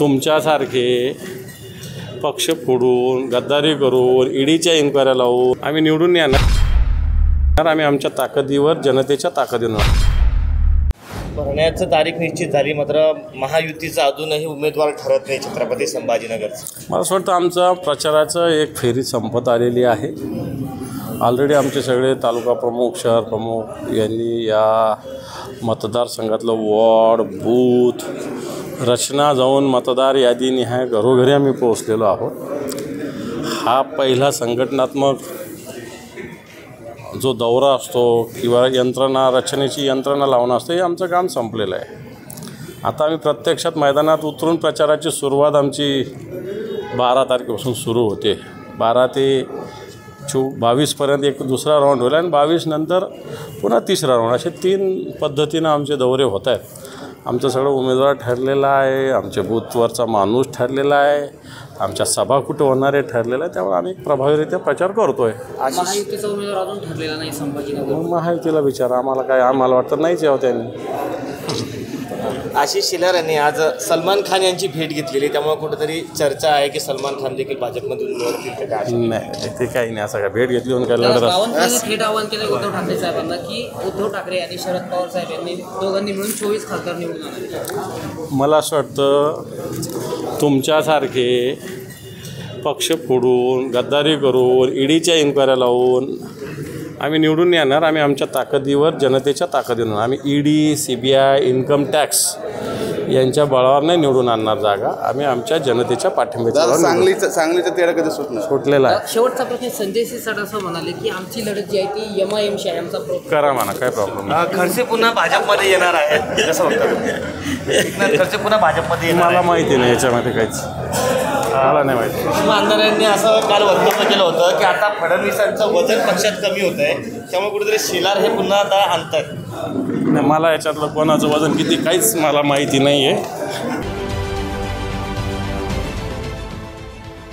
तुमच्यासारखे पक्ष फोडून गद्दारी करून ईडीच्या इन्क्वायऱ्या लावून आम्ही निवडून येणार। आम्ही आमच्या ताकदीवर जनतेच्या ताकदीवर भरण्याची तारीख निश्चित झाली, मात्र महायुतीचा अजूनही उमेदवार ठरत नाही छत्रपती संभाजीनगरचा। मला असं वाटतं आमचा प्रचाराचं एक फेरी संपत आलेली आहे। ऑलरेडी आमचे सगळे तालुका प्रमुख शहर प्रमुख यांनी या मतदारसंघातलं वॉर्ड बूथ रचना जाऊन मतदार यादीनिहाय घरोघरी आम्ही पोहोचलेलो आहोत। हा पहिला संघटनात्मक जो दौरा असतो किंवा यंत्रणा रचनेची यंत्रणा लावणं असतं, हे आमचं काम संपलेलं आहे। आता आम्ही प्रत्यक्षात मैदानात उतरून प्रचाराची सुरुवात आमची 12 तारखेपासून सुरू होते। 12 ते 22पर्यंत एक दुसरा राऊंड होईल आणि 22 नंतर पुन्हा तिसरा राऊंड, असे 3 पद्धतीनं आमचे दौरे होत आहेत। आमचं सगळं उमेदवार ठरलेला आहे, आमच्या बूथवरचा माणूस ठरलेला आहे, आमच्या सभा कुठं होणार आहे ठरलेलं आहे। त्यामुळे आम्ही प्रभावीरित्या प्रचार करतो आहे। महायुतीचा उमेदवार अजून ठरलेला नाही संभाजीनगर। महायुतीला विचारा, आम्हाला काय, आम्हाला वाटतं नाहीच यावं त्यांनी। आशिष शेलार यांनी आज सलमान खान यांची भेट घेतलेली, त्यामुळे कुठेतरी चर्चा आहे की सलमान खान देखील भाजपमधून निवडतील। नाही, ते काही नाही, असं काय भेट घेतली म्हणून काय लढत असं। थेट आवाहन केलं उद्धव ठाकरे साहेबांना की उद्धव ठाकरे आणि शरद पवार साहेब यांनी दोघांनी मिळून 24 खासदार निवडून आले। मला असं वाटतं तुमच्यासारखे पक्ष फोडून गद्दारी करून ईडीच्या इन्क्वायऱ्या लावून आम्ही निवडून येणार। आम्ही आमच्या ताकदीवर जनतेच्या ताकदीवर आम्ही ईडी CBI इन्कम टॅक्स यांच्या बळावर नाही निवडून आणणार जागा। आम्ही आमच्या जनतेच्या पाठिंब्यावर सांगलीचा तेढा कधी सुटलेला आहे। शेवटचा प्रश्न संजय सिरसाट असं म्हणाले की आमची लढत जी आहे ती MIMशी आहे, आमचा करा म्हणा, काय प्रॉब्लेम। खडसे पुन्हा भाजपमध्ये येणार आहेत कसं वाटतं? खडसे पुन्हा भाजपमध्ये येणार? मला माहिती नाही याच्यामध्ये काहीच, मला नाही माहिती। सुषमा अंधारे असं काल वक्तव्य केलं होतं की आता फडणवीसांचं वजन पक्षात कमी होत आहे, त्यामुळे कुठेतरी शेलार हे पुन्हा आता आणतात। मला याच्यातलं कोणाचं वजन किती काहीच मला माहिती नाही आहे।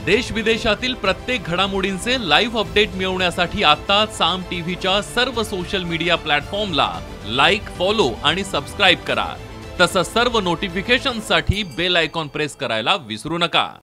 देश विदेशातील प्रत्येक घडामोडींचे लाईव्ह अपडेट मिळवण्यासाठी आता साम टीव्हीच्या सर्व सोशल मीडिया प्लॅटफॉर्मला लाईक, फॉलो आणि सबस्क्राईब करा। तसंच सर्व नोटिफिकेशनसाठी बेल आयकॉन प्रेस करायला विसरू नका।